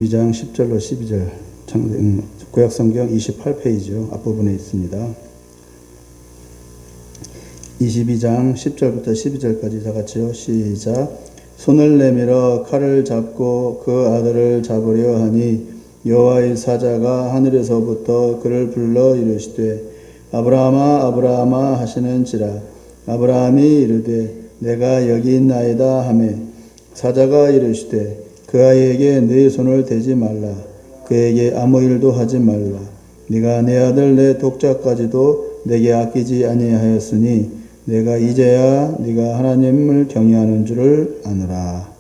2장 10절로 12절 구약성경 28페이지요. 앞부분에 있습니다. 22장 10절부터 12절까지 다같이요. 시작. 손을 내밀어 칼을 잡고 그 아들을 잡으려 하니 여호와의 사자가 하늘에서부터 그를 불러 이르시되 아브라함아 아브라함아 하시는지라. 아브라함이 이르되 내가 여기 있나이다 하매 사자가 이르시되 그 아이에게 네 손을 대지 말라. 그에게 아무 일도 하지 말라. 네가 내 아들 내 독자까지도 내게 아끼지 아니하였으니 내가 이제야 네가 하나님을 경외하는 줄을 아노라.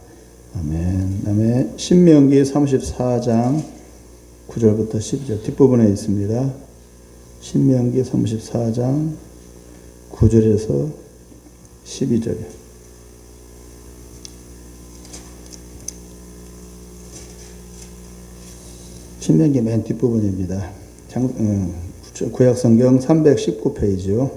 아멘. 다음에 신명기 34장 9절부터 12절 뒷부분에 있습니다. 신명기 34장 9절에서 12절이요. 신명기 맨 뒷부분입니다. 구약성경 319페이지요.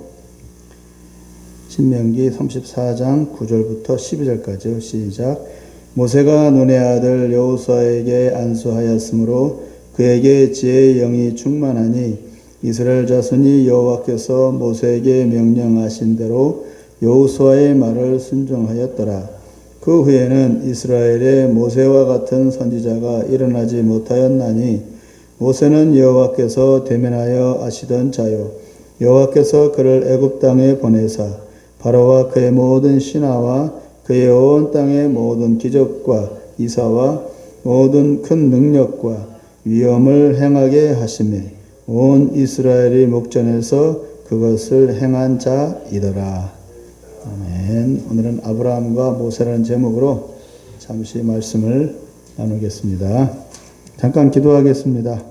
신명기 34장 9절부터 12절까지요. 시작. 모세가 눈의 아들 여호수아에게 안수하였으므로 그에게 지혜의 영이 충만하니 이스라엘 자손이 여호와께서 모세에게 명령하신 대로 여호수아의 말을 순종하였더라. 그 후에는 이스라엘에 모세와 같은 선지자가 일어나지 못하였나니 모세는 여호와께서 대면하여 아시던 자요 여호와께서 그를 애굽 땅에 보내사 바로와 그의 모든 신하와 그의 온 땅의 모든 기적과 이사와 모든 큰 능력과 위엄을 행하게 하시매 온 이스라엘이 목전에서 그것을 행한 자이더라. 아멘. 오늘은 아브라함과 모세라는 제목으로 잠시 말씀을 나누겠습니다. 잠깐 기도하겠습니다.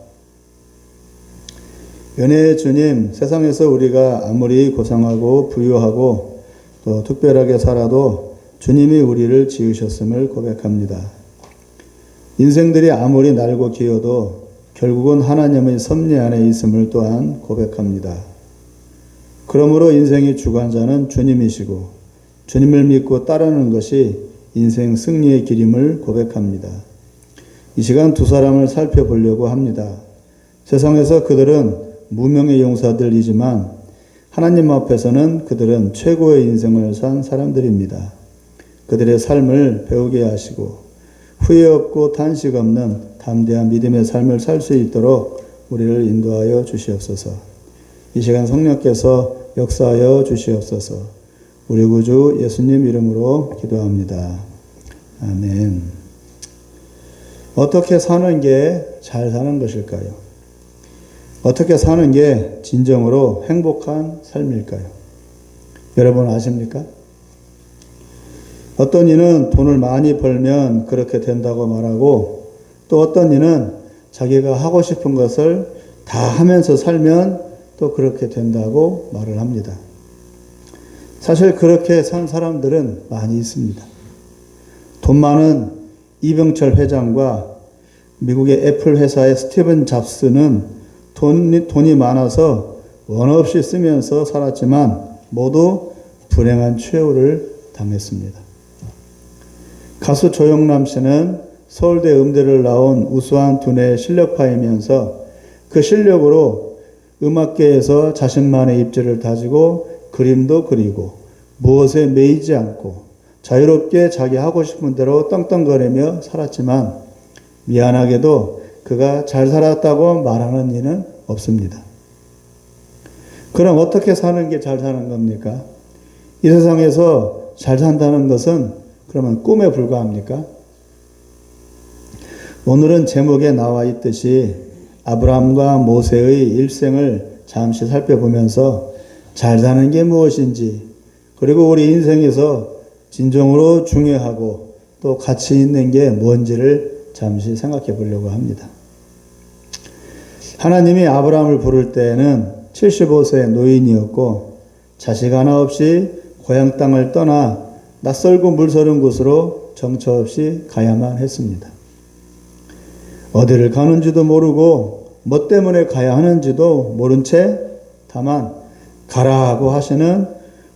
은혜의 주님, 세상에서 우리가 아무리 고상하고 부유하고 또 특별하게 살아도 주님이 우리를 지으셨음을 고백합니다. 인생들이 아무리 날고 기어도 결국은 하나님의 섭리 안에 있음을 또한 고백합니다. 그러므로 인생의 주관자는 주님이시고 주님을 믿고 따르는 것이 인생 승리의 길임을 고백합니다. 이 시간 두 사람을 살펴보려고 합니다. 세상에서 그들은 무명의 용사들이지만 하나님 앞에서는 그들은 최고의 인생을 산 사람들입니다. 그들의 삶을 배우게 하시고 후회 없고 탄식 없는 담대한 믿음의 삶을 살 수 있도록 우리를 인도하여 주시옵소서. 이 시간 성령께서 역사하여 주시옵소서. 우리 구주 예수님 이름으로 기도합니다. 아멘. 어떻게 사는 게 잘 사는 것일까요? 어떻게 사는 게 진정으로 행복한 삶일까요? 여러분 아십니까? 어떤 이는 돈을 많이 벌면 그렇게 된다고 말하고 또 어떤 이는 자기가 하고 싶은 것을 다 하면서 살면 또 그렇게 된다고 말을 합니다. 사실 그렇게 산 사람들은 많이 있습니다. 돈 많은 이병철 회장과 미국의 애플 회사의 스티븐 잡스는 돈이 많아서 원 없이 쓰면서 살았지만 모두 불행한 최후를 당했습니다. 가수 조영남 씨는 서울대 음대를 나온 우수한 두뇌 실력파이면서 그 실력으로 음악계에서 자신만의 입지를 다지고 그림도 그리고 무엇에 매이지 않고 자유롭게 자기 하고 싶은 대로 떵떵거리며 살았지만 미안하게도 그가 잘 살았다고 말하는 이는 없습니다. 그럼 어떻게 사는 게 잘 사는 겁니까? 이 세상에서 잘 산다는 것은 그러면 꿈에 불과합니까? 오늘은 제목에 나와 있듯이 아브라함과 모세의 일생을 잠시 살펴보면서 잘 사는 게 무엇인지 그리고 우리 인생에서 진정으로 중요하고 또 가치 있는 게 뭔지를 잠시 생각해 보려고 합니다. 하나님이 아브라함을 부를 때에는 75세 노인이었고 자식 하나 없이 고향 땅을 떠나 낯설고 물서른 곳으로 정처 없이 가야만 했습니다. 어디를 가는지도 모르고 뭐 때문에 가야 하는지도 모른 채 다만 가라고 하시는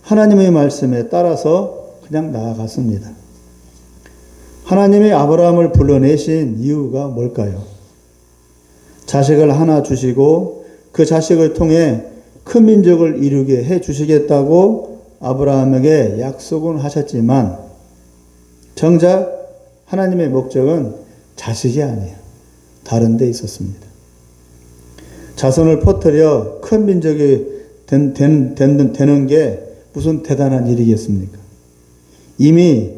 하나님의 말씀에 따라서 그냥 나아갔습니다. 하나님이 아브라함을 불러내신 이유가 뭘까요? 자식을 하나 주시고 그 자식을 통해 큰 민족을 이루게 해 주시겠다고 아브라함에게 약속은 하셨지만 정작 하나님의 목적은 자식이 아니에요. 다른 데 있었습니다. 자손을 퍼뜨려 큰 민족이 되는 게 무슨 대단한 일이겠습니까? 이미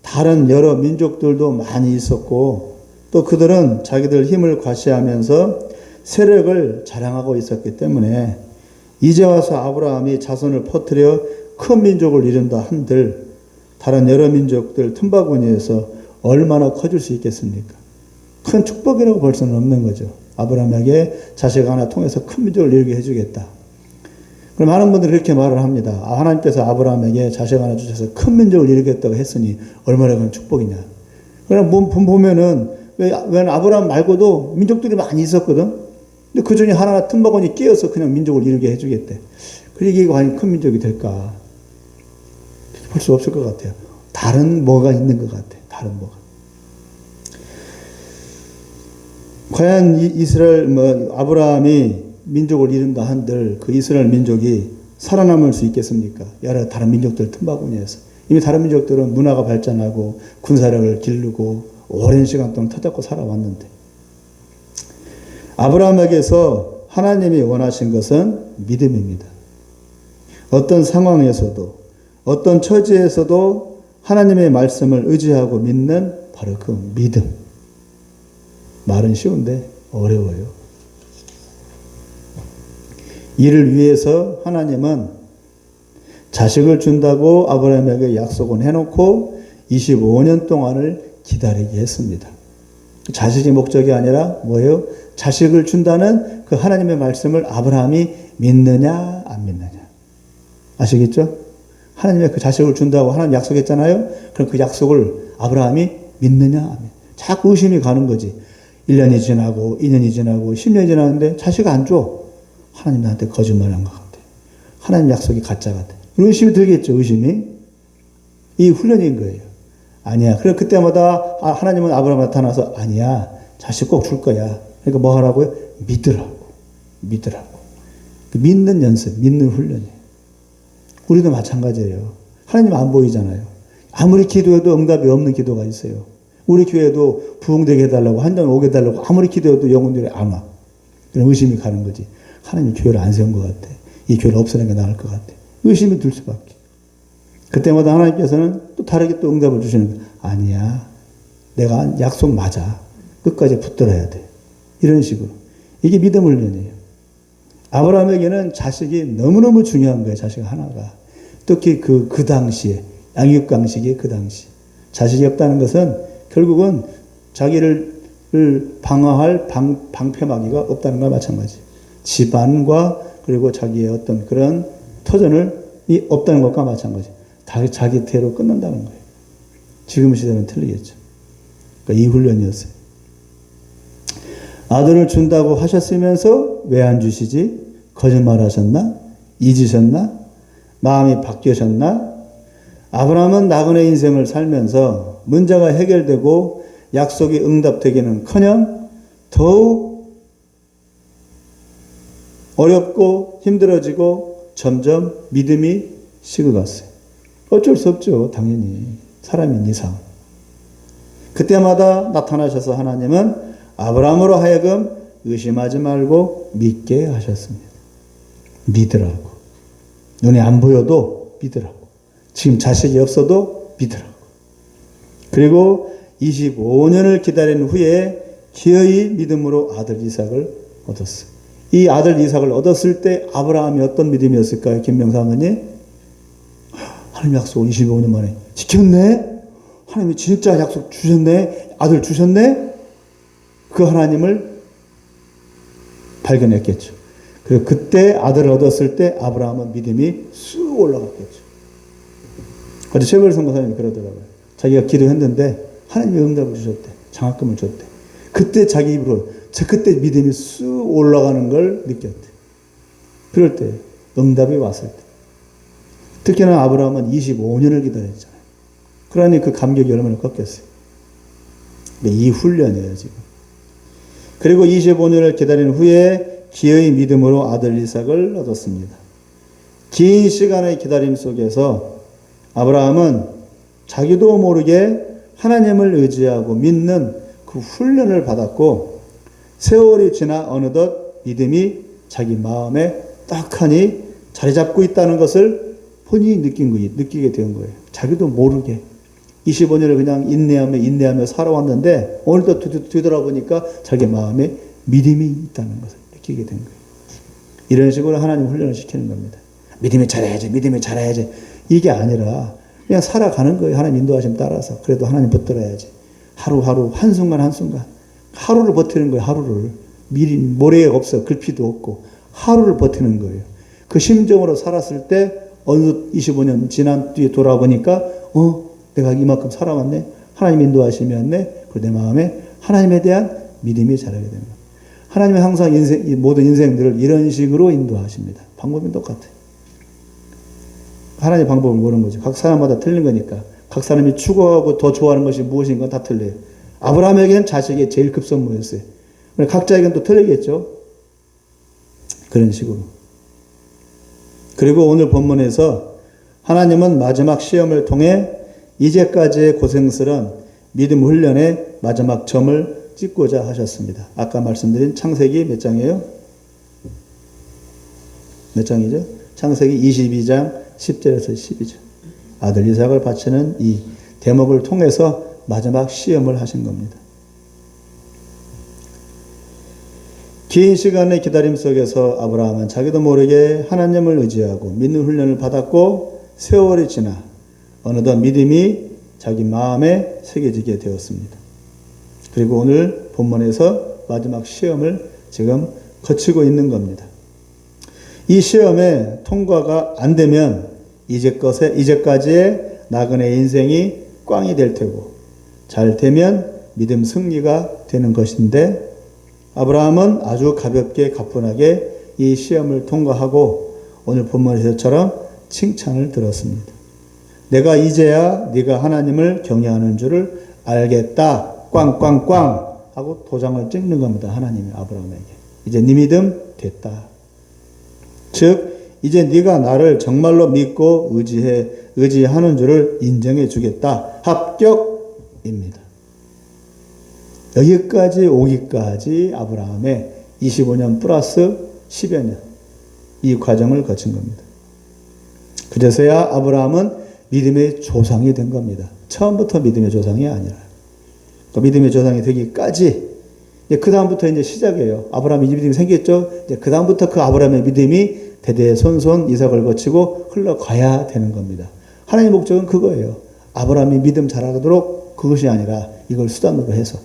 다른 여러 민족들도 많이 있었고 또 그들은 자기들 힘을 과시하면서 세력을 자랑하고 있었기 때문에 이제 와서 아브라함이 자손을 퍼뜨려 큰 민족을 이룬다 한들 다른 여러 민족들 틈바구니에서 얼마나 커질 수 있겠습니까? 큰 축복이라고 볼 수는 없는 거죠. 아브라함에게 자식 하나 통해서 큰 민족을 이루게 해주겠다. 그럼 많은 분들이 이렇게 말을 합니다. 하나님께서 아브라함에게 자식 하나 주셔서 큰 민족을 이루겠다고 했으니 얼마나 큰 축복이냐. 그럼 보면은 왜 아브라함 말고도 민족들이 많이 있었거든. 근데 그 중에 하나 틈바구니 끼어서 그냥 민족을 이루게 해주겠대. 그러니까 이게 과연 큰 민족이 될까? 볼 수 없을 것 같아요. 다른 뭐가 있는 것 같아. 다른 뭐가. 과연 아브라함이 민족을 이룬다 한들 그 이스라엘 민족이 살아남을 수 있겠습니까? 여러 다른 민족들 틈바구니에서. 이미 다른 민족들은 문화가 발전하고 군사력을 기르고 오랜 시간 동안 터잡고 살아왔는데 아브라함에게서 하나님이 원하신 것은 믿음입니다. 어떤 상황에서도 어떤 처지에서도 하나님의 말씀을 의지하고 믿는 바로 그 믿음. 말은 쉬운데 어려워요. 이를 위해서 하나님은 자식을 준다고 아브라함에게 약속은 해놓고 25년 동안을 기다리게 했습니다. 자식이 목적이 아니라 뭐예요? 자식을 준다는 그 하나님의 말씀을 아브라함이 믿느냐 안 믿느냐. 아시겠죠? 하나님의 그 자식을 준다고 하나님 약속했잖아요. 그럼 그 약속을 아브라함이 믿느냐 안 믿느냐. 자꾸 의심이 가는 거지. 1년이 지나고 2년이 지나고 10년이 지나는데 자식 안 줘. 하나님 나한테 거짓말한 것 같아. 하나님 약속이 가짜 같아. 의심이 들겠죠. 의심이. 이 훈련인 거예요. 아니야. 그래 그때마다 하나님은 아브라함 나타나서 아니야. 자식 꼭 줄 거야. 그러니까 뭐 하라고요? 믿으라고. 믿으라고. 믿는 연습, 믿는 훈련이에요. 우리도 마찬가지예요. 하나님 안 보이잖아요. 아무리 기도해도 응답이 없는 기도가 있어요. 우리 교회도 부흥되게 해달라고 한 장 오게 해달라고 아무리 기도해도 영혼들이 안 와. 그런 의심이 가는 거지. 하나님 교회를 안 세운 것 같아. 이 교회를 없애는 게 나을 것 같아. 의심이 들 수밖에. 그때마다 하나님께서는 또 다르게 또 응답을 주시는 거예요. 아니야. 내가 약속 맞아. 끝까지 붙들어야 돼. 이런 식으로. 이게 믿음 훈련이에요. 아브라함에게는 자식이 너무너무 중요한 거예요. 자식 하나가. 특히 그 당시에 양육강식이 그 당시. 자식이 없다는 것은 결국은 자기를 방어할 방패막이가 없다는 것과 마찬가지. 집안과 그리고 자기의 어떤 그런 터전이 없다는 것과 마찬가지. 다 자기 대로 끝난다는 거예요. 지금 시대는 틀리겠죠. 그러니까 이 훈련이었어요. 아들을 준다고 하셨으면서 왜 안 주시지? 거짓말 하셨나? 잊으셨나? 마음이 바뀌셨나? 아브라함은 나그네 인생을 살면서 문제가 해결되고 약속이 응답되기는커녕 더욱 어렵고 힘들어지고 점점 믿음이 식어갔어요. 어쩔 수 없죠. 당연히. 사람인 이상. 그때마다 나타나셔서 하나님은 아브라함으로 하여금 의심하지 말고 믿게 하셨습니다. 믿으라고. 눈에 안 보여도 믿으라고. 지금 자식이 없어도 믿으라고. 그리고 25년을 기다린 후에 기어이 믿음으로 아들 이삭을 얻었어요. 이 아들 이삭을 얻었을 때 아브라함이 어떤 믿음이었을까요? 김명사 어머니? 하나님 약속을 25년 만에 지켰네? 하나님이 진짜 약속 주셨네? 아들 주셨네? 그 하나님을 발견했겠죠. 그리고 그때 아들을 얻었을 때 아브라함은 믿음이 쑥 올라갔겠죠. 어제 최고일 선교사님이 그러더라고요. 자기가 기도했는데 하나님이 응답을 주셨대. 장학금을 줬대. 그때 자기 입으로 그때 믿음이 쑥 올라가는 걸 느꼈대. 그럴 때 응답이 왔을 때. 특히나 아브라함은 25년을 기다렸잖아요. 그러니 그 감격이 얼마나 컸겠어요. 이 훈련이에요, 지금. 그리고 25년을 기다린 후에 기의 믿음으로 아들 이삭을 얻었습니다. 긴 시간의 기다림 속에서 아브라함은 자기도 모르게 하나님을 의지하고 믿는 그 훈련을 받았고, 세월이 지나 어느덧 믿음이 자기 마음에 딱하니 자리 잡고 있다는 것을 본인이 느끼게 된 거예요. 자기도 모르게. 25년을 그냥 인내하며 살아왔는데, 오늘도 뒤돌아보니까 자기 마음에 믿음이 있다는 것을 느끼게 된 거예요. 이런 식으로 하나님 훈련을 시키는 겁니다. 믿음이 잘해야지. 이게 아니라 그냥 살아가는 거예요. 하나님 인도하심 따라서. 그래도 하나님 붙들어야지. 하루하루, 한순간, 하루를 버티는 거예요. 하루를. 미리 모래에 없어. 글피도 없고. 하루를 버티는 거예요. 그 심정으로 살았을 때 어느 25년 지난 뒤에 돌아보니까 내가 이만큼 살아왔네. 하나님 인도하심이었네. 그리고 내 마음에 하나님에 대한 믿음이 자라게 되는 거예요. 하나님은 항상 모든 인생들을 이런 식으로 인도하십니다. 방법은 똑같아요. 하나님의 방법을 모르는 거죠. 각 사람마다 틀린 거니까. 각 사람이 추구하고 더 좋아하는 것이 무엇인가 다 틀려요. 아브라함에게는 자식이 제일 급선무였어요. 각자에게는 또 틀리겠죠. 그런 식으로. 그리고 오늘 본문에서 하나님은 마지막 시험을 통해 이제까지의 고생스러운 믿음 훈련의 마지막 점을 찍고자 하셨습니다. 아까 말씀드린 창세기 몇 장이에요? 몇 장이죠? 창세기 22장 10절에서 12절. 아들 이삭을 바치는 이 대목을 통해서 마지막 시험을 하신 겁니다. 긴 시간의 기다림 속에서 아브라함은 자기도 모르게 하나님을 의지하고 믿는 훈련을 받았고, 세월이 지나 어느덧 믿음이 자기 마음에 새겨지게 되었습니다. 그리고 오늘 본문에서 마지막 시험을 지금 거치고 있는 겁니다. 이 시험에 통과가 안 되면 이제까지의 나그네 인생이 꽝이 될 테고, 잘 되면 믿음 승리가 되는 것인데, 아브라함은 아주 가볍게 가뿐하게 이 시험을 통과하고 오늘 본문에서처럼 칭찬을 들었습니다. 내가 이제야 네가 하나님을 경외하는 줄을 알겠다. 꽝꽝꽝 하고 도장을 찍는 겁니다. 하나님이 아브라함에게. 이제 네 믿음 됐다. 즉 이제 네가 나를 정말로 믿고 의지하는 줄을 인정해 주겠다. 합격입니다. 여기까지 오기까지 아브라함의 25년 플러스 10여 년, 이 과정을 거친 겁니다. 그래서야 아브라함은 믿음의 조상이 된 겁니다. 처음부터 믿음의 조상이 아니라. 그러니까 믿음의 조상이 되기까지, 그 다음부터 이제 시작이에요. 아브라함이 믿음이 생겼죠? 이제 그 다음부터 그 아브라함의 믿음이 대대손손 이삭을 거치고 흘러가야 되는 겁니다. 하나님의 목적은 그거예요. 아브라함이 믿음 자라도록, 그것이 아니라 이걸 수단으로 해서.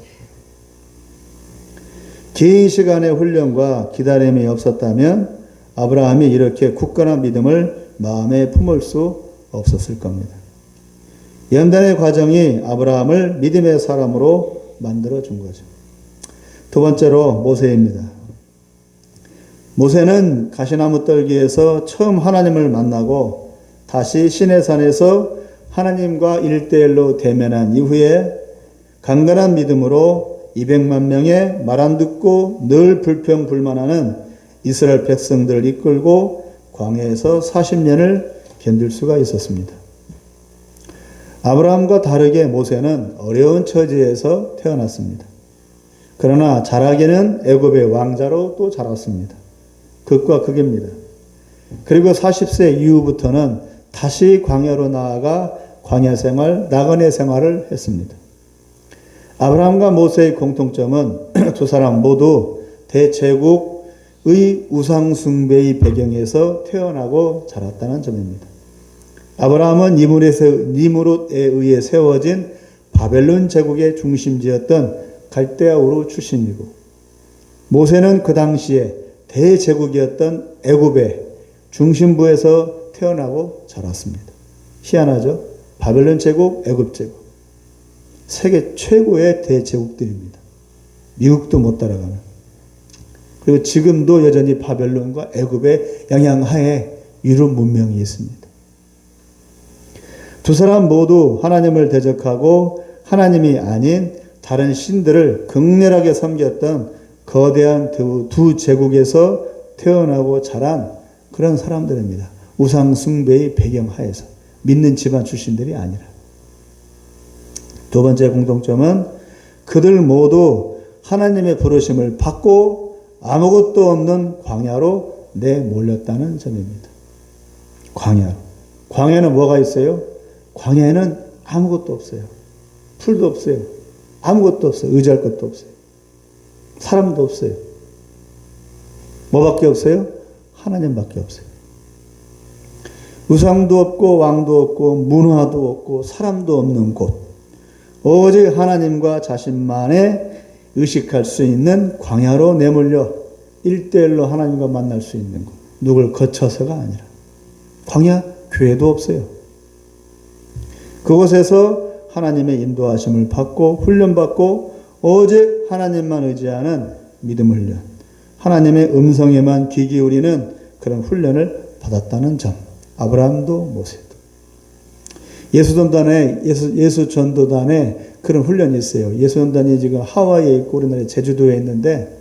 긴 시간의 훈련과 기다림이 없었다면 아브라함이 이렇게 굳건한 믿음을 마음에 품을 수 없었을 겁니다. 연단의 과정이 아브라함을 믿음의 사람으로 만들어준 거죠. 두 번째로 모세입니다. 모세는 가시나무 떨기에서 처음 하나님을 만나고 다시 시내산에서 하나님과 1대1로 대면한 이후에 강건한 믿음으로 200만 명의 말 안 듣고 늘 불평불만하는 이스라엘 백성들을 이끌고 광야에서 40년을 견딜 수가 있었습니다. 아브라함과 다르게 모세는 어려운 처지에서 태어났습니다. 그러나 자라기는 애굽의 왕자로 또 자랐습니다. 극과 극입니다. 그리고 40세 이후부터는 다시 광야로 나아가 광야 생활, 나그네 생활을 했습니다. 아브라함과 모세의 공통점은 두 사람 모두 대제국의 우상 숭배의 배경에서 태어나고 자랐다는 점입니다. 아브라함은 니므롯에 의해 세워진 바벨론 제국의 중심지였던 갈대아 우르 출신이고, 모세는 그 당시에 대제국이었던 애굽의 중심부에서 태어나고 자랐습니다. 희한하죠? 바벨론 제국, 애굽 제국. 세계 최고의 대제국들입니다. 미국도 못 따라가는. 그리고 지금도 여전히 바벨론과 애굽의 영향하에 유럽 문명이 있습니다. 두 사람 모두 하나님을 대적하고 하나님이 아닌 다른 신들을 극렬하게 섬겼던 거대한 두 제국에서 태어나고 자란 그런 사람들입니다. 우상 숭배의 배경 하에서 믿는 집안 출신들이 아니라. 두 번째 공통점은 그들 모두 하나님의 부르심을 받고 아무것도 없는 광야로 내몰렸다는 점입니다. 광야로. 광야는 뭐가 있어요? 광야에는 아무것도 없어요. 풀도 없어요. 아무것도 없어요. 의지할 것도 없어요. 사람도 없어요. 뭐밖에 없어요? 하나님밖에 없어요. 우상도 없고 왕도 없고 문화도 없고 사람도 없는 곳. 오직 하나님과 자신만의 의식할 수 있는 광야로 내몰려 1대1로 하나님과 만날 수 있는 곳. 누굴 거쳐서가 아니라. 광야 교회도 없어요. 그곳에서 하나님의 인도하심을 받고 훈련받고 오직 하나님만 의지하는 믿음 훈련. 하나님의 음성에만 귀 기울이는 그런 훈련을 받았다는 점. 아브라함도 모세도. 예수 전도단에 그런 훈련이 있어요. 예수 전도단이 지금 하와이에 있고 우리나라 제주도에 있는데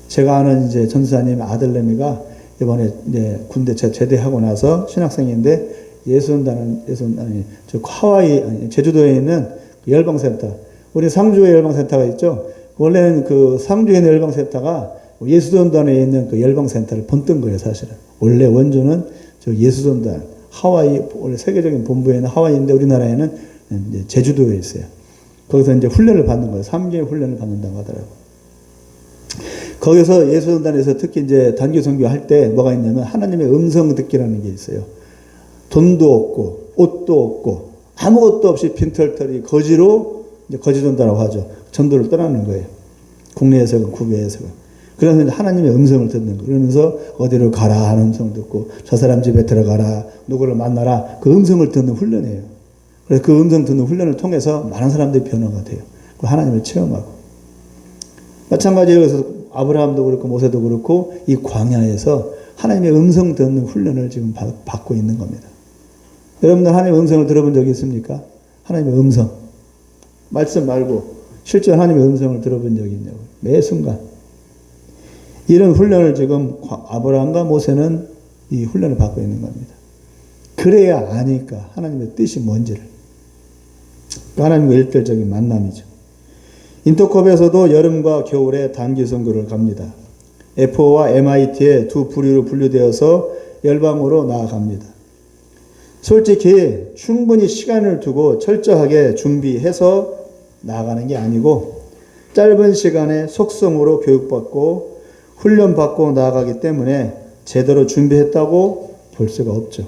제가 아는 이제 전사님 아들내미가 이번에 이제 군대 제대하고 나서 신학생인데 예수 전도단이 저 하와이 제주도에 있는 그 열방센터. 우리 상주에 열방센터가 있죠. 원래는 그 상주에 있는 열방센터가 예수전단에 있는 그 열방센터를 본뜬 거예요, 사실은. 원래 원조는 저 예수전단, 하와이, 원래 세계적인 본부에는 하와이인데 우리나라에는 이제 제주도에 있어요. 거기서 이제 훈련을 받는 거예요. 3개월 훈련을 받는다고 하더라고요. 거기서 예수전단에서 특히 이제 단기 선교할 때 뭐가 있냐면 하나님의 음성 듣기라는 게 있어요. 돈도 없고, 옷도 없고, 아무것도 없이 빈털터리 거지로 이제 거지전도라고 하죠. 전도를 떠나는 거예요. 국내에서건 국외에서건. 그래서 하나님의 음성을 듣는 거예요. 그러면서 어디로 가라 하는 음성을 듣고 저 사람 집에 들어가라 누구를 만나라 그 음성을 듣는 훈련이에요. 그래서 그 음성 듣는 훈련을 통해서 많은 사람들이 변화가 돼요. 하나님을 체험하고. 마찬가지로 여기서 아브라함도 그렇고 모세도 그렇고 이 광야에서 하나님의 음성 듣는 훈련을 지금 받고 있는 겁니다. 여러분들 하나님의 음성을 들어본 적이 있습니까? 하나님의 음성. 말씀 말고 실제 하나님의 음성을 들어본 적이 있냐고. 매 순간. 이런 훈련을 지금 아브라함과 모세는 이 훈련을 받고 있는 겁니다. 그래야 아니까 하나님의 뜻이 뭔지를. 하나님과 일대적인 만남이죠. 인터컵에서도 여름과 겨울에 단기 선교를 갑니다. F5와 MIT의 두 부류로 분류되어서 열방으로 나아갑니다. 솔직히 충분히 시간을 두고 철저하게 준비해서 나아가는 게 아니고 짧은 시간에 속성으로 교육받고 훈련받고 나아가기 때문에 제대로 준비했다고 볼 수가 없죠.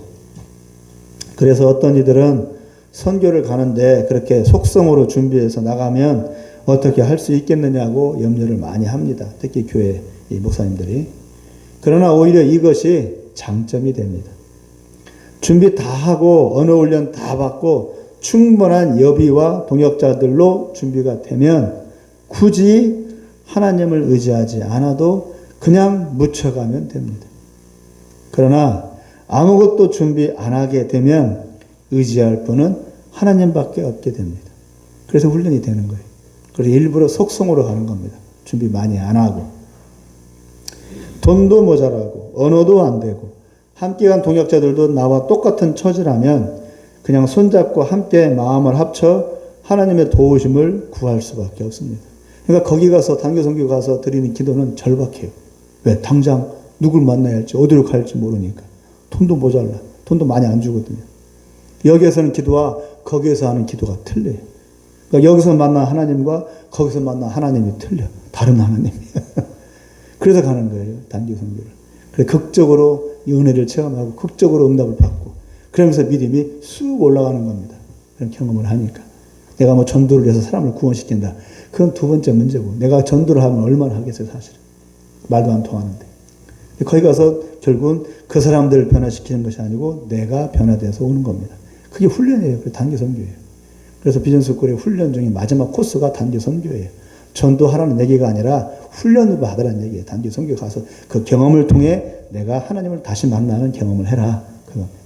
그래서 어떤 이들은 선교를 가는데 그렇게 속성으로 준비해서 나가면 어떻게 할 수 있겠느냐고 염려를 많이 합니다. 특히 교회 목사님들이. 그러나 오히려 이것이 장점이 됩니다. 준비 다 하고 언어 훈련 다 받고 충분한 여비와 동역자들로 준비가 되면 굳이 하나님을 의지하지 않아도 그냥 묻혀가면 됩니다. 그러나 아무것도 준비 안 하게 되면 의지할 분은 하나님밖에 없게 됩니다. 그래서 훈련이 되는 거예요. 그래서 일부러 속성으로 가는 겁니다. 준비 많이 안 하고. 돈도 모자라고 언어도 안 되고 함께 간 동역자들도 나와 똑같은 처지라면 그냥 손잡고 함께 마음을 합쳐 하나님의 도우심을 구할 수밖에 없습니다. 그러니까 거기 가서 단기 선교 가서 드리는 기도는 절박해요. 왜? 당장 누굴 만나야 할지 어디로 갈지 모르니까. 돈도 모자라. 돈도 많이 안 주거든요. 여기에서는 기도와 거기에서 하는 기도가 틀려요. 그러니까 여기서 만난 하나님과 거기서 만난 하나님이 틀려. 다른 하나님이야. 그래서 가는 거예요. 단기 선교를. 그래서 극적으로 이 은혜를 체험하고 극적으로 응답을 받고 그러면서 믿음이 쑥 올라가는 겁니다. 그런 경험을 하니까. 내가 뭐 전도를 해서 사람을 구원시킨다. 그건 두 번째 문제고 내가 전도를 하면 얼마나 하겠어요 사실은. 말도 안 통하는데. 거기 가서 결국은 그 사람들을 변화시키는 것이 아니고 내가 변화돼서 오는 겁니다. 그게 훈련이에요. 단기 선교예요. 그래서 비전스쿨의 훈련 중에 마지막 코스가 단기 선교예요. 전도하라는 얘기가 아니라 훈련을 받으라는 얘기예요. 단기 선교 가서 그 경험을 통해 내가 하나님을 다시 만나는 경험을 해라. 그겁니다.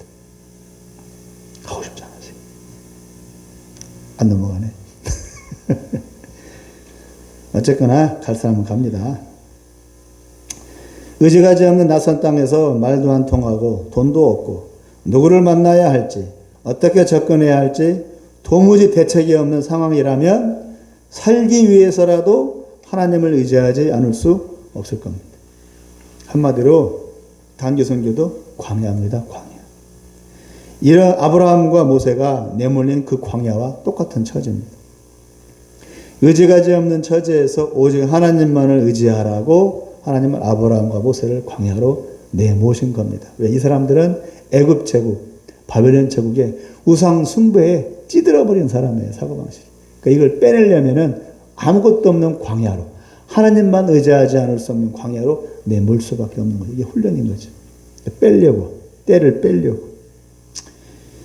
하고 싶지 않으세요? 안 넘어가네. 어쨌거나 갈 사람은 갑니다. 의지가지 없는 낯선 땅에서 말도 안 통하고 돈도 없고 누구를 만나야 할지 어떻게 접근해야 할지 도무지 대책이 없는 상황이라면 살기 위해서라도 하나님을 의지하지 않을 수 없을 겁니다. 한마디로 단기 선교도 광야입니다. 광야. 이런 아브라함과 모세가 내몰린 그 광야와 똑같은 처지입니다. 의지가지 없는 처지에서 오직 하나님만을 의지하라고 하나님은 아브라함과 모세를 광야로 내모신 겁니다. 왜? 이 사람들은 애굽 제국, 바벨론 제국의 우상 숭배에 찌들어버린 사람이에요. 사고방식이. 그러니까 이걸 빼내려면은 아무것도 없는 광야로, 하나님만 의지하지 않을 수 없는 광야로 내몰 수밖에 없는 거죠. 이게 훈련인 거죠. 빼려고, 때를 빼려고.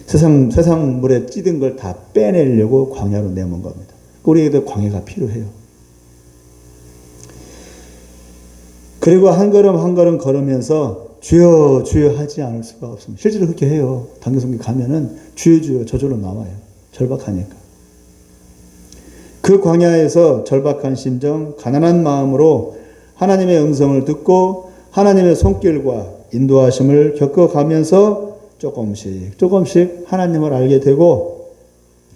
세상 물에 찌든 걸 다 빼내려고 광야로 내몬 겁니다. 우리에게도 광야가 필요해요. 그리고 한 걸음 한 걸음 걸으면서 주여 주여 하지 않을 수가 없습니다. 실제로 그렇게 해요. 단기선교 가면은 주여 주여 저절로 나와요. 절박하니까. 그 광야에서 절박한 심정, 가난한 마음으로 하나님의 음성을 듣고 하나님의 손길과 인도하심을 겪어가면서 조금씩 하나님을 알게 되고,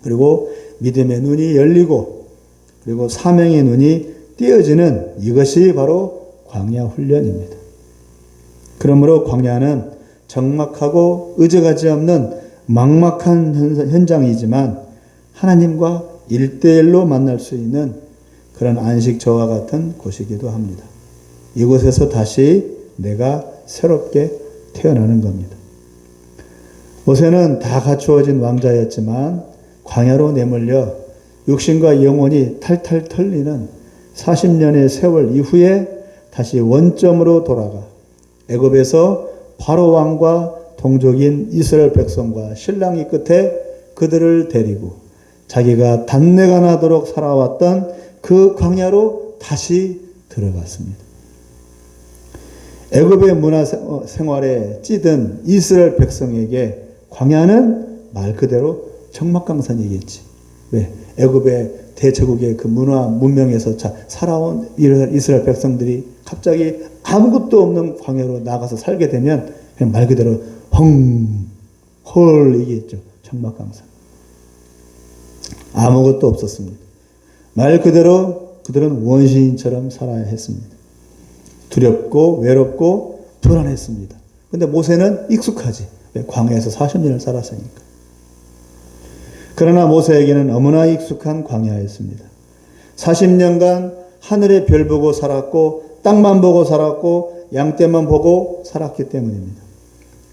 그리고 믿음의 눈이 열리고, 그리고 사명의 눈이 띄어지는 이것이 바로 광야 훈련입니다. 그러므로 광야는 적막하고 의지가지 없는 막막한 현장이지만 하나님과 1대1로 만날 수 있는 그런 안식처와 같은 곳이기도 합니다. 이곳에서 다시 내가 새롭게 태어나는 겁니다. 모세는 다 갖추어진 왕자였지만 광야로 내몰려 육신과 영혼이 탈탈 털리는 40년의 세월 이후에 다시 원점으로 돌아가 애굽에서 바로 왕과 동족인 이스라엘 백성과 신랑이 끝에 그들을 데리고 자기가 단내가 나도록 살아왔던 그 광야로 다시 들어갔습니다. 애굽의 문화 생활에 찌든 이스라엘 백성에게 광야는 말 그대로 적막강산이겠지. 왜? 애굽의 대제국의 그 문화 문명에서 살아온 이스라엘 백성들이 갑자기 아무것도 없는 광야로 나가서 살게 되면 그냥 말 그대로 헐 이겠죠. 적막강산. 아무것도 없었습니다. 말 그대로 그들은 원시인처럼 살아야 했습니다. 두렵고 외롭고 불안했습니다. 근데 모세는 익숙하지. 광야에서 40년을 살았으니까. 그러나 모세에게는 너무나 익숙한 광야였습니다. 40년간 하늘의 별 보고 살았고 땅만 보고 살았고 양떼만 보고 살았기 때문입니다.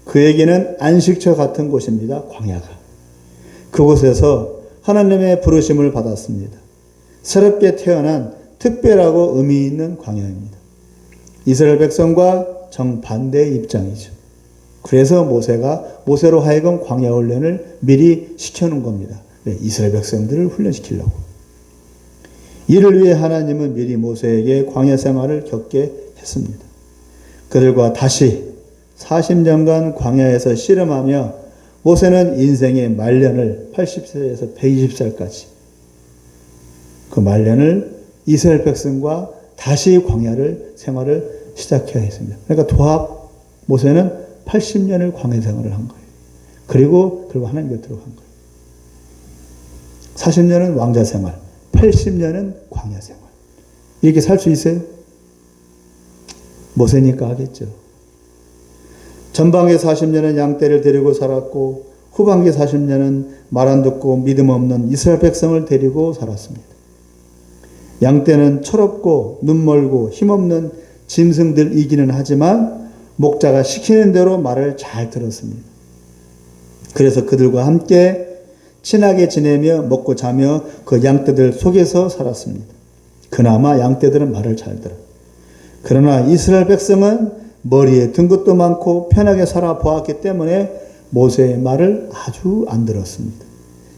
그에게는 안식처 같은 곳입니다. 광야가. 그곳에서 하나님의 부르심을 받았습니다. 새롭게 태어난 특별하고 의미 있는 광야입니다. 이스라엘 백성과 정반대의 입장이죠. 그래서 모세로 하여금 광야 훈련을 미리 시켜놓은 겁니다. 네, 이스라엘 백성들을 훈련시키려고. 이를 위해 하나님은 미리 모세에게 광야 생활을 겪게 했습니다. 그들과 다시 40년간 광야에서 씨름하며 모세는 인생의 말년을 80세에서 120살까지 그 말년을 이스라엘 백성과 다시 광야를 생활을 시작해야 했습니다. 그러니까 모세는 80년을 광야 생활을 한 거예요. 그리고 하나님 곁으로 간 거예요. 40년은 왕자 생활, 80년은 광야 생활. 이렇게 살 수 있어요? 모세니까 하겠죠. 전방의 40년은 양떼를 데리고 살았고 후반기 40년은 말 안 듣고 믿음 없는 이스라엘 백성을 데리고 살았습니다. 양떼는 철없고 눈멀고 힘없는 짐승들이기는 하지만 목자가 시키는 대로 말을 잘 들었습니다. 그래서 그들과 함께 친하게 지내며 먹고 자며 그 양떼들 속에서 살았습니다. 그나마 양떼들은 말을 잘 들어요. 그러나 이스라엘 백성은 머리에 든 것도 많고 편하게 살아보았기 때문에 모세의 말을 아주 안 들었습니다.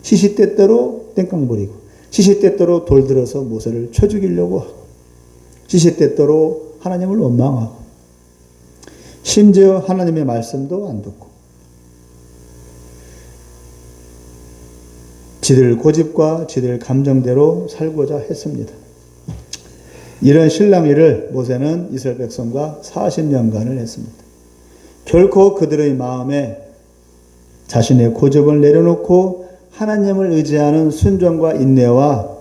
시시때때로 땡깡 부리고 시시때때로 돌 들어서 모세를 쳐 죽이려고 하고 시시때때로 하나님을 원망하고 심지어 하나님의 말씀도 안 듣고 지들 고집과 지들 감정대로 살고자 했습니다. 이런 실랑이를 모세는 이스라엘 백성과 40년간을 했습니다. 결코 그들의 마음에 자신의 고집을 내려놓고 하나님을 의지하는 순종과 인내와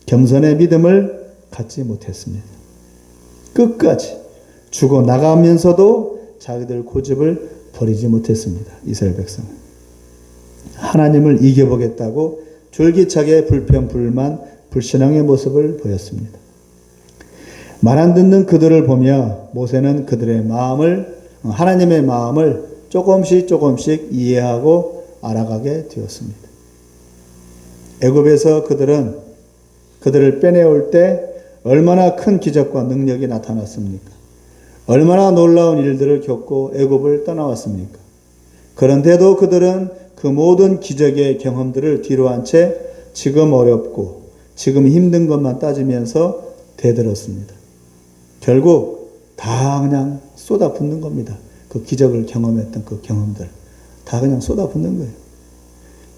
겸손의 믿음을 갖지 못했습니다. 끝까지 죽어나가면서도 자기들 고집을 버리지 못했습니다. 이스라엘 백성은. 하나님을 이겨보겠다고 졸기차게 불평, 불만, 불신앙의 모습을 보였습니다. 말 안 듣는 그들을 보며 모세는 그들의 마음을, 하나님의 마음을 조금씩 이해하고 알아가게 되었습니다. 애굽에서 그들을 빼내올 때 얼마나 큰 기적과 능력이 나타났습니까? 얼마나 놀라운 일들을 겪고 애굽을 떠나왔습니까? 그런데도 그들은 그 모든 기적의 경험들을 뒤로 한 채 지금 어렵고 지금 힘든 것만 따지면서 대들었습니다. 결국 다 그냥 쏟아붓는 겁니다. 그 기적을 경험했던 그 경험들 다 그냥 쏟아붓는 거예요.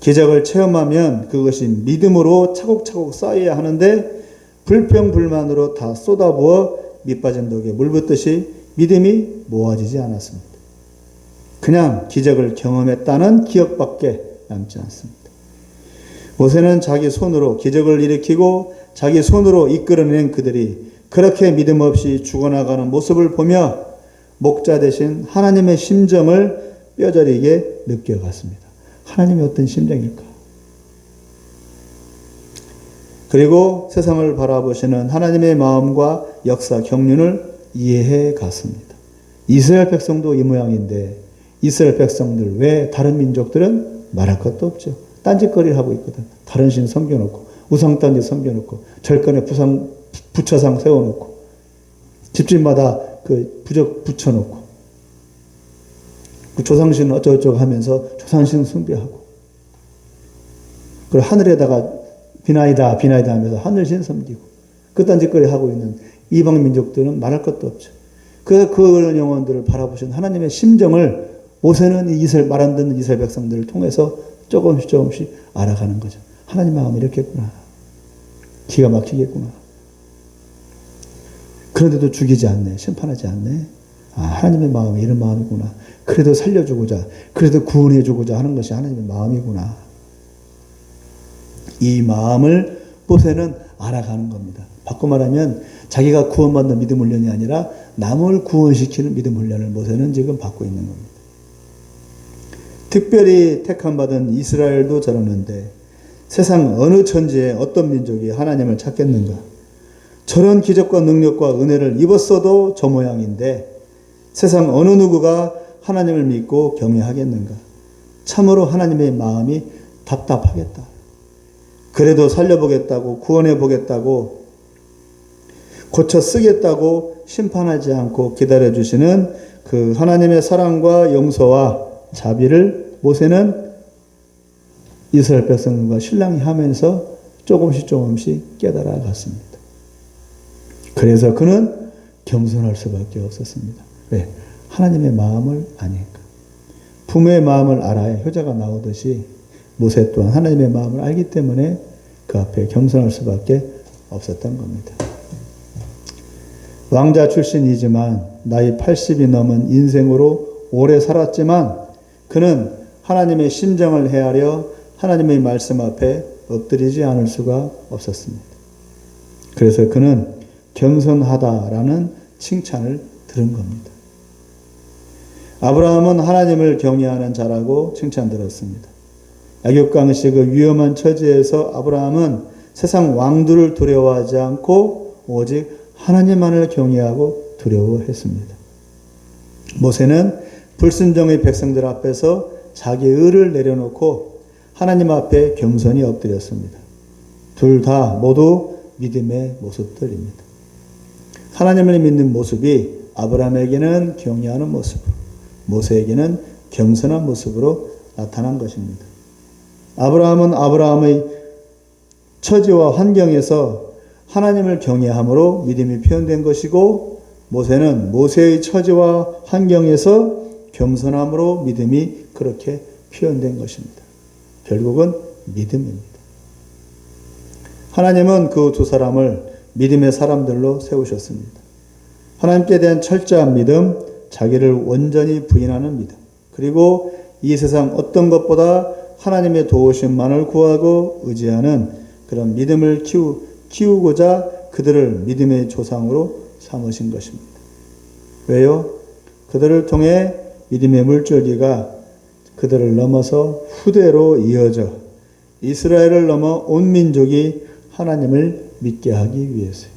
기적을 체험하면 그것이 믿음으로 차곡차곡 쌓여야 하는데 불평불만으로 다 쏟아부어 밑빠진 독에 물 붓듯이 믿음이 모아지지 않았습니다. 그냥 기적을 경험했다는 기억밖에 남지 않습니다. 모세는 자기 손으로 기적을 일으키고 자기 손으로 이끌어낸 그들이 그렇게 믿음 없이 죽어나가는 모습을 보며 목자 대신 하나님의 심정을 뼈저리게 느껴갔습니다. 하나님이 어떤 심정일까? 그리고 세상을 바라보시는 하나님의 마음과 역사 경륜을 이해해 갔습니다. 이스라엘 백성도 이 모양인데 이스라엘 백성들 왜 다른 민족들은 말할 것도 없죠. 딴짓거리를 하고 있거든. 다른 신 섬겨놓고 우상단지 섬겨놓고 절간에 부처상 세워놓고 집집마다 그 부적 붙여놓고 그 조상신 어쩌고저쩌고 하면서 조상신 숭배하고 그리고 하늘에다가 비나이다 하면서 하늘신 섬기고 그딴 짓거리 하고 있는 이방 민족들은 말할 것도 없죠. 그래서 그런 영혼들을 바라보신 하나님의 심정을 모세는 말 안 듣는 이스라엘 백성들을 통해서 조금씩 알아가는 거죠. 하나님 마음이 이렇겠구나. 기가 막히겠구나. 그런데도 죽이지 않네. 심판하지 않네. 아, 하나님의 마음이 이런 마음이구나. 그래도 살려주고자, 그래도 구원해주고자 하는 것이 하나님의 마음이구나. 이 마음을 모세는 알아가는 겁니다. 바꿔 말하면 자기가 구원받는 믿음 훈련이 아니라 남을 구원시키는 믿음 훈련을 모세는 지금 받고 있는 겁니다. 특별히 택함받은 이스라엘도 저러는데 세상 어느 천지에 어떤 민족이 하나님을 찾겠는가? 저런 기적과 능력과 은혜를 입었어도 저 모양인데 세상 어느 누구가 하나님을 믿고 경외하겠는가? 참으로 하나님의 마음이 답답하겠다. 그래도 살려보겠다고 구원해보겠다고 고쳐 쓰겠다고 심판하지 않고 기다려주시는 그 하나님의 사랑과 용서와 자비를 모세는 이스라엘 백성과 실랑이 하면서 조금씩 깨달아 갔습니다. 그래서 그는 겸손할 수밖에 없었습니다. 왜? 하나님의 마음을 아니까. 부모의 마음을 알아야 효자가 나오듯이 모세 또한 하나님의 마음을 알기 때문에 그 앞에 겸손할 수밖에 없었던 겁니다. 왕자 출신이지만 나이 80이 넘은 인생으로 오래 살았지만 그는 하나님의 심정을 헤아려 하나님의 말씀 앞에 엎드리지 않을 수가 없었습니다. 그래서 그는 겸손하다라는 칭찬을 들은 겁니다. 아브라함은 하나님을 경외하는 자라고 칭찬들었습니다. 야곱강씨 그 위험한 처지에서 아브라함은 세상 왕들을 두려워하지 않고 오직 하나님만을 경외하고 두려워했습니다. 모세는 불순종의 백성들 앞에서 자기 의를 내려놓고 하나님 앞에 겸손히 엎드렸습니다. 둘 다 모두 믿음의 모습들입니다. 하나님을 믿는 모습이 아브라함에게는 경외하는 모습, 모세에게는 겸손한 모습으로 나타난 것입니다. 아브라함은 아브라함의 처지와 환경에서 하나님을 경외함으로 믿음이 표현된 것이고 모세는 모세의 처지와 환경에서 겸손함으로 믿음이 그렇게 표현된 것입니다. 결국은 믿음입니다. 하나님은 그 두 사람을 믿음의 사람들로 세우셨습니다. 하나님께 대한 철저한 믿음, 자기를 온전히 부인하는 믿음, 그리고 이 세상 어떤 것보다 하나님의 도우심만을 구하고 의지하는 그런 믿음을 키우고자 그들을 믿음의 조상으로 삼으신 것입니다. 왜요? 그들을 통해 믿음의 물줄기가 그들을 넘어서 후대로 이어져 이스라엘을 넘어 온 민족이 하나님을 믿게 하기 위해서요.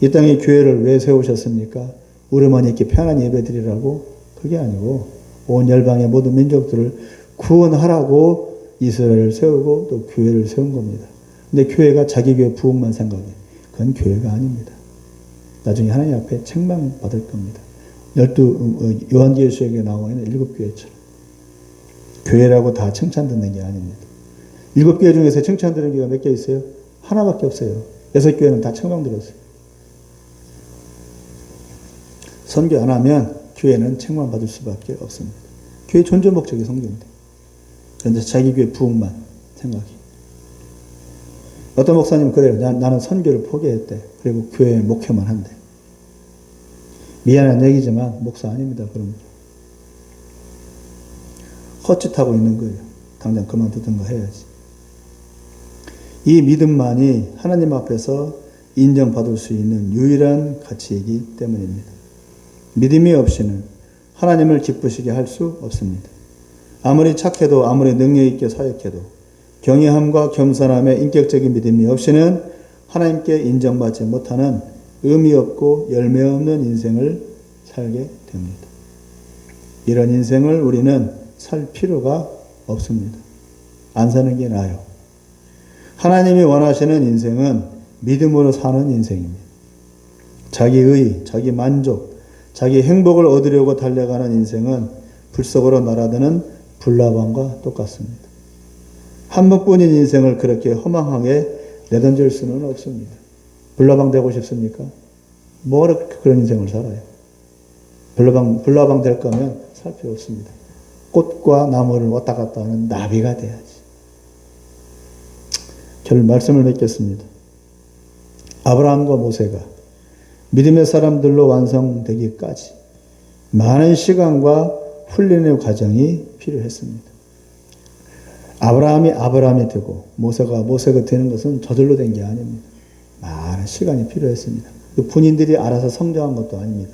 이 땅에 교회를 왜 세우셨습니까? 우리만 이렇게 편안히 예배드리라고? 그게 아니고 온 열방의 모든 민족들을 구원하라고 이스라엘을 세우고 또 교회를 세운 겁니다. 근데 교회가 자기 교회 부흥만 생각해. 그건 교회가 아닙니다. 나중에 하나님 앞에 책망받을 겁니다. 요한계시록에 나와 있는 7교회처럼. 교회라고 다 칭찬 듣는 게 아닙니다. 7교회 중에서 칭찬 듣는 교회가 몇 개 있어요? 하나밖에 없어요. 6교회는 다 책망 들었어요. 선교 안 하면 교회는 책망받을 수밖에 없습니다. 교회 존재 목적이 성경인데. 그런데 자기 교회 부흥만 생각해. 어떤 목사님 그래요. 나는 선교를 포기했대. 그리고 교회 목회만 한대. 미안한 얘기지만 목사 아닙니다. 그럼 헛짓하고 있는 거예요. 당장 그만두든가 해야지. 이 믿음만이 하나님 앞에서 인정받을 수 있는 유일한 가치이기 때문입니다. 믿음이 없이는 하나님을 기쁘시게 할 수 없습니다. 아무리 착해도 아무리 능력 있게 사역해도 경외함과 겸손함의 인격적인 믿음이 없이는 하나님께 인정받지 못하는 의미 없고 열매 없는 인생을 살게 됩니다. 이런 인생을 우리는 살 필요가 없습니다. 안 사는 게 나아요. 하나님이 원하시는 인생은 믿음으로 사는 인생입니다. 자기의, 자기 만족, 자기 행복을 얻으려고 달려가는 인생은 불 속으로 날아드는 불나방과 똑같습니다. 한 번뿐인 인생을 그렇게 허망하게 내던질 수는 없습니다. 불나방 되고 싶습니까? 뭐라 그런 인생을 살아요? 불나방 될 거면 살 필요 없습니다. 꽃과 나무를 왔다 갔다 하는 나비가 돼야지. 결 말씀을 맺겠습니다. 아브라함과 모세가 믿음의 사람들로 완성되기까지 많은 시간과 훈련의 과정이 필요했습니다. 아브라함이 되고 모세가 되는 것은 저절로 된 게 아닙니다. 많은 시간이 필요했습니다. 본인들이 알아서 성장한 것도 아닙니다.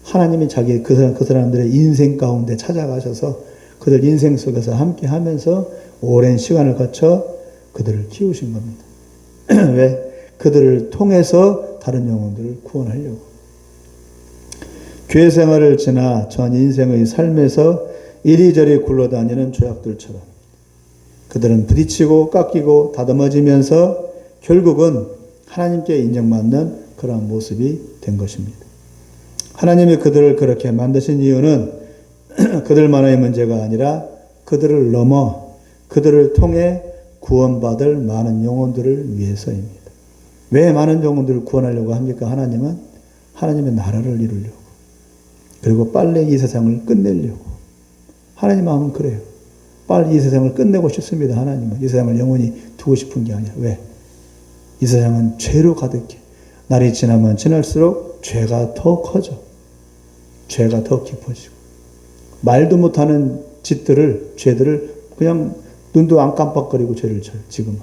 하나님이 그 사람들의 인생 가운데 찾아가셔서 그들 인생 속에서 함께 하면서 오랜 시간을 거쳐 그들을 키우신 겁니다. 왜? 그들을 통해서 다른 영혼들을 구원하려고. 교회 생활을 지나 전 인생의 삶에서 이리저리 굴러다니는 조약들처럼 그들은 부딪히고 깎이고 다듬어지면서 결국은 하나님께 인정받는 그런 모습이 된 것입니다. 하나님이 그들을 그렇게 만드신 이유는 그들만의 문제가 아니라 그들을 넘어 그들을 통해 구원받을 많은 영혼들을 위해서입니다. 왜 많은 영혼들을 구원하려고 합니까? 하나님은 하나님의 나라를 이루려고. 그리고 빨리 이 세상을 끝내려고. 하나님 마음은 그래요. 빨리 이 세상을 끝내고 싶습니다. 하나님은 이 세상을 영원히 두고 싶은 게 아니라. 왜? 이 세상은 죄로 가득해. 날이 지나면 지날수록 죄가 더 커져. 죄가 더 깊어지고. 말도 못하는 죄들을 그냥 눈도 안 깜빡거리고 죄를 져요. 지금은.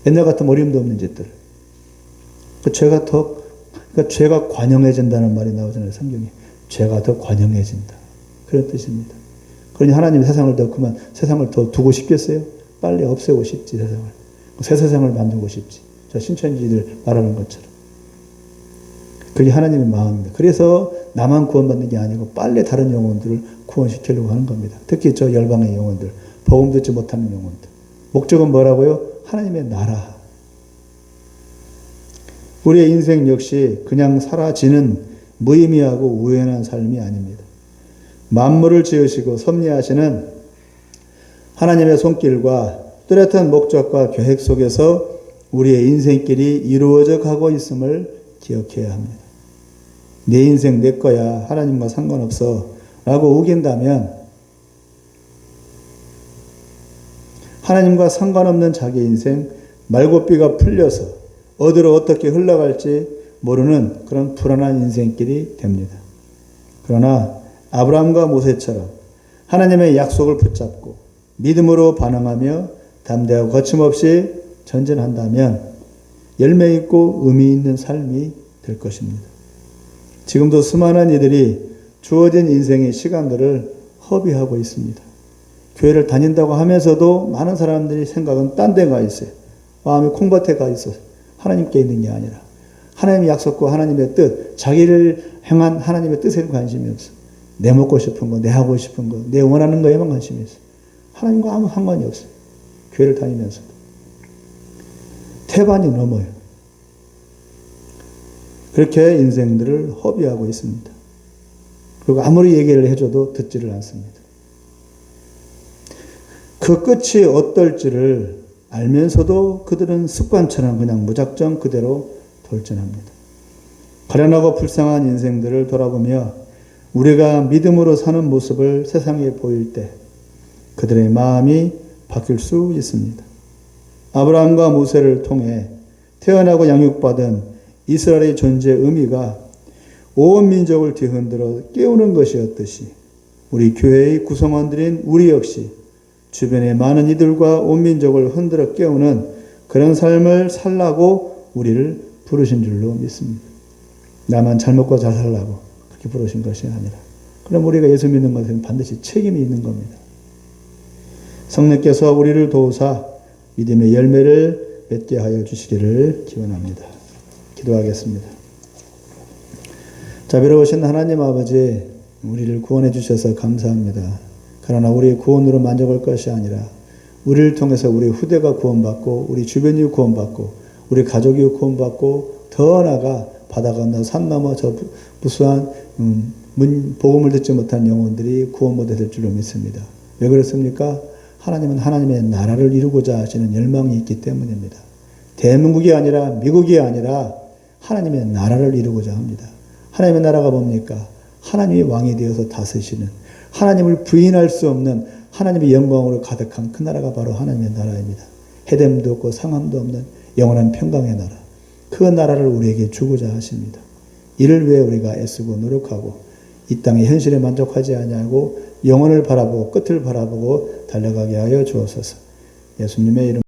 옛날 같은 어림도 없는 짓들을. 죄가 관영해진다는 말이 나오잖아요. 성경에. 죄가 더 관영해진다. 그런 뜻입니다. 그러니 하나님이 세상을 더 두고 싶겠어요? 빨리 없애고 싶지, 세상을. 새 세상을 만들고 싶지. 저 신천지들 말하는 것처럼. 그게 하나님의 마음입니다. 그래서 나만 구원받는 게 아니고 빨리 다른 영혼들을 구원시키려고 하는 겁니다. 특히 저 열방의 영혼들, 복음 듣지 못하는 영혼들. 목적은 뭐라고요? 하나님의 나라. 우리의 인생 역시 그냥 사라지는 무의미하고 우연한 삶이 아닙니다. 만물을 지으시고 섭리하시는 하나님의 손길과 뚜렷한 목적과 계획 속에서 우리의 인생길이 이루어져 가고 있음을 기억해야 합니다. 내 인생 내 거야. 하나님과 상관없어. 라고 우긴다면 하나님과 상관없는 자기 인생 말고삐가 풀려서 어디로 어떻게 흘러갈지 모르는 그런 불안한 인생길이 됩니다. 그러나 아브라함과 모세처럼 하나님의 약속을 붙잡고 믿음으로 반응하며 담대하고 거침없이 전진한다면 열매 있고 의미 있는 삶이 될 것입니다. 지금도 수많은 이들이 주어진 인생의 시간들을 허비하고 있습니다. 교회를 다닌다고 하면서도 많은 사람들이 생각은 딴 데 가 있어요. 마음이 콩밭에 가 있어요. 하나님께 있는 게 아니라 하나님의 약속과 하나님의 뜻, 자기를 향한 하나님의 뜻에 관심이 없어요. 내 먹고 싶은 거, 내 하고 싶은 거, 내 원하는 거에만 관심이 있어요. 하나님과 아무 상관이 없어요. 교회를 다니면서도. 태반이 넘어요. 그렇게 인생들을 허비하고 있습니다. 그리고 아무리 얘기를 해줘도 듣지를 않습니다. 그 끝이 어떨지를 알면서도 그들은 습관처럼 그냥 무작정 그대로 돌진합니다. 가련하고 불쌍한 인생들을 돌아보며 우리가 믿음으로 사는 모습을 세상에 보일 때 그들의 마음이 바뀔 수 있습니다. 아브라함과 모세를 통해 태어나고 양육받은 이스라엘의 존재의 의미가 온 민족을 뒤흔들어 깨우는 것이었듯이 우리 교회의 구성원들인 우리 역시 주변의 많은 이들과 온 민족을 흔들어 깨우는 그런 삶을 살라고 우리를 부르신 줄로 믿습니다. 나만 잘 먹고 잘 살라고 그렇게 부르신 것이 아니라 그럼 우리가 예수 믿는 것에는 반드시 책임이 있는 겁니다. 성령께서 우리를 도우사 믿음의 열매를 맺게 하여 주시기를 기원합니다. 기도하겠습니다. 자비로우신 하나님 아버지, 우리를 구원해 주셔서 감사합니다. 그러나 우리의 구원으로 만족할 것이 아니라 우리를 통해서 우리 후대가 구원받고 우리 주변이 구원받고 우리 가족이 구원받고 더 나아가 바다 건너 산 넘어 저 무수한 복음을 듣지 못한 영혼들이 구원 못될 줄로 믿습니다. 왜 그렇습니까? 하나님은 하나님의 나라를 이루고자 하시는 열망이 있기 때문입니다. 대한민국이 아니라 미국이 아니라 하나님의 나라를 이루고자 합니다. 하나님의 나라가 뭡니까? 하나님이 왕이 되어서 다스리시는, 하나님을 부인할 수 없는 하나님의 영광으로 가득한 그 나라가 바로 하나님의 나라입니다. 해됨도 없고 상함도 없는 영원한 평강의 나라. 그 나라를 우리에게 주고자 하십니다. 이를 위해 우리가 애쓰고 노력하고 이 땅의 현실에 만족하지 아니하고 영혼을 바라보고 끝을 바라보고 달려가게 하여 주옵소서. 예수님의 이름